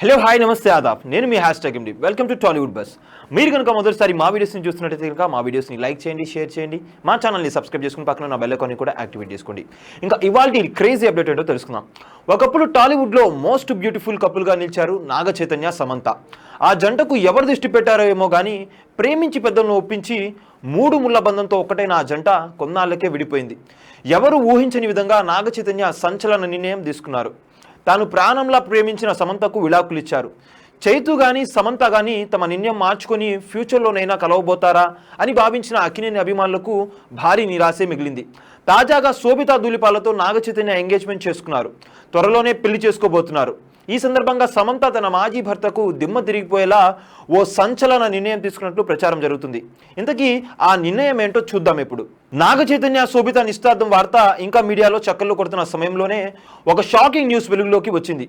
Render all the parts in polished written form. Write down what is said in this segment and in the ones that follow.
Hello hi నమస్తే ఆదాబ్ నేను మీ #MD welcome to Tollywood bus. మీరు కనుక మొదటిసారి మా వీడియోస్ని చూస్తున్నట్టయితే కనుక మా వీడియోస్ని లైక్ చేయండి, షేర్ చేయండి, మా ఛానల్ని సబ్స్క్రైబ్ చేసుకుని పక్కన ఉన్న బెల్ ఐకాన్ని కూడా యాక్టివేట్ చేసుకోండి. ఇంకా ఇవాళ క్రేజీ అప్డేట్ ఏంటో తెలుసుకుందాం. ఒకప్పుడు టాలీవుడ్లో మోస్ట్ బ్యూటిఫుల్ కపుల్గా నిలిచారు నాగ చైతన్య, సమంత. ఆ జంటకు ఎవరు దృష్టి పెట్టారో ఏమో కానీ ప్రేమించి పెద్దలను ఒప్పించి 3 ముళ్ళ బంధంతో ఒక్కటైన ఆ జంట కొన్నాళ్ళకే విడిపోయింది. ఎవరు ఊహించని విధంగా నాగ చైతన్య సంచలన నిర్ణయం తీసుకున్నారు. తాను ప్రాణంలా ప్రేమించిన సమంతకు విడాకులు ఇచ్చారు. చైతు కానీ సమంత కానీ తమ నిర్ణయం మార్చుకొని ఫ్యూచర్లోనైనా కలవబోతారా అని భావించిన అక్కినేని అభిమానులకు భారీ నిరాశే మిగిలింది. తాజాగా శోభితా ధూళిపాలతో నాగ చైతన్య ఎంగేజ్మెంట్ చేసుకున్నారు. త్వరలోనే పెళ్లి చేసుకోబోతున్నారు. ఈ సందర్భంగా సమంత తన మాజీ భర్తకు దిమ్మ తిరిగిపోయేలా ఓ సంచలన నిర్ణయం తీసుకున్నట్లు ప్రచారం జరుగుతుంది. ఇంతకీ ఆ నిర్ణయం ఏంటో చూద్దాం ఇప్పుడు. నాగ చైతన్య శోభిత నిశ్చితార్థం వార్త ఇంకా మీడియాలో చక్కర్లు కొడుతున్న సమయంలోనే ఒక షాకింగ్ న్యూస్ వెలుగులోకి వచ్చింది.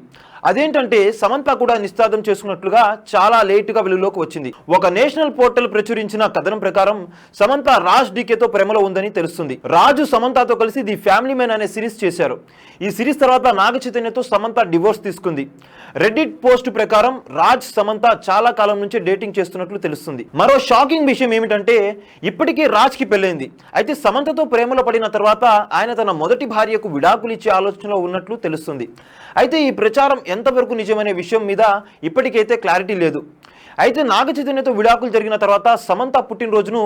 అదేంటంటే సమంత కూడా నిశ్చితార్థం చేసుకున్నట్లుగా చాలా లేటుగా వెలుగులోకి వచ్చింది. ఒక నేషనల్ పోర్టల్ ప్రచురించిన కథనం ప్రకారం సమంత రాజ్ డీకేతో ప్రేమలో ఉందని తెలుస్తుంది. రాజు సమంతతో కలిసి ది ఫ్యామిలీ మ్యాన్ అనే సిరీస్ చేశారు. ఈ సిరీస్ తర్వాత నాగ చైతన్యతో సమంత డివోర్స్ తీసుకుంది. రెడ్డిట్ పోస్ట్ ప్రకారం రాజ్ సమంత చాలా కాలం నుంచి డేటింగ్ చేస్తున్నట్లు తెలుస్తుంది. మరో షాకింగ్ విషయం ఏమిటంటే ఇప్పటికే రాజ్ కి పెళ్ళైంది. అయితే సమంతతో ప్రేమలో పడిన తర్వాత ఆయన తన మొదటి భార్యకు విడాకులు ఇచ్చే ఆలోచనలో ఉన్నట్లు తెలుస్తుంది. అయితే ఈ ప్రచారం ఎంతవరకు నిజమనే విషయం మీద ఇప్పటికైతే క్లారిటీ లేదు. అయితే నాగ చైతన్యతో విడాకులు జరిగిన తర్వాత సమంత పుట్టినరోజును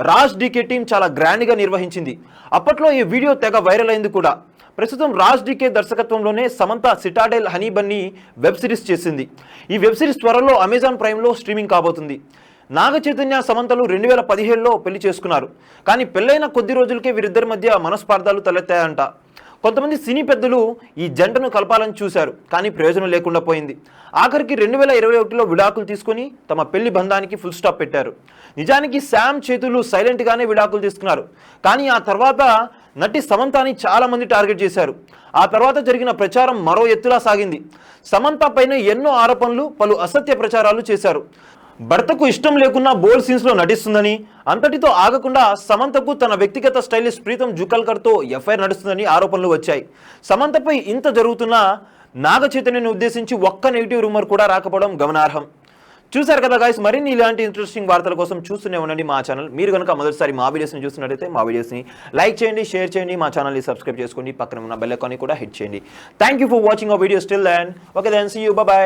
రాజ్ డీకే టీం చాలా గ్రాండ్గా నిర్వహించింది. అప్పట్లో ఈ వీడియో తెగ వైరల్ అయింది కూడా. ప్రస్తుతం రాజ్ డీకే దర్శకత్వంలోనే Samantha Citadel Honey Bunny web series చేసింది. ఈ వెబ్ సిరీస్ త్వరలో అమెజాన్ ప్రైమ్లో స్ట్రీమింగ్ కాబోతుంది. నాగ చైతన్య సమంతలు 2017లో పెళ్లి చేసుకున్నారు. కానీ పెళ్ళైన కొద్ది రోజులకే వీరిద్దరి మధ్య మనస్పార్థాలు తలెత్తాయంట. కొంతమంది సినీ పెద్దలు ఈ జంటను కలపాలని చూశారు, కానీ ప్రయోజనం లేకుండా పోయింది. ఆఖరికి 2021లో విడాకులు తీసుకొని తమ పెళ్లి బంధానికి ఫుల్ స్టాప్ పెట్టారు. నిజానికి శామ్ చైతులు సైలెంట్గానే విడాకులు తీసుకున్నారు. కానీ ఆ తర్వాత నటి సమంతని చాలామంది టార్గెట్ చేశారు. ఆ తర్వాత జరిగిన ప్రచారం మరో ఎత్తులా సాగింది. సమంత పైన ఎన్నో ఆరోపణలు, పలు అసత్య ప్రచారాలు చేశారు. భర్తకు ఇష్టం లేకున్నా బోల్డ్ సీన్స్లో నటిస్తుందని, అంతటితో ఆగకుండా సమంతకు తన వ్యక్తిగత స్టైలిస్ట్ ప్రీతం జుకల్కర్తో ఎఫ్ఐఆర్ నడుస్తుందని ఆరోపణలు వచ్చాయి. సమంతపై ఇంత జరుగుతున్నా నాగ చైతన్యను ఉద్దేశించి ఒక్క నెగిటివ్ రూమర్ కూడా రాకపోవడం గమనార్హం. చూశారు కదా గాయస్, మరిన్ని ఇలాంటి ఇంట్రెస్టింగ్ వార్తల కోసం చూస్తూనే ఉండండి మా ఛానల్. మీరు కనుక మొదటిసారి మా వీడియోస్ని చూస్తున్నట్టయితే మా వీడియోస్ని లైక్ చేయండి, షేర్ చేయండి, మా ఛానల్ని సబ్స్క్రైబ్ చేసుకోండి, పక్కన ఉన్న బెల్ ఐకాన్ని కూడా హిట్ చేయండి. Thank you for watching our videos till then. Okay then, see you, by.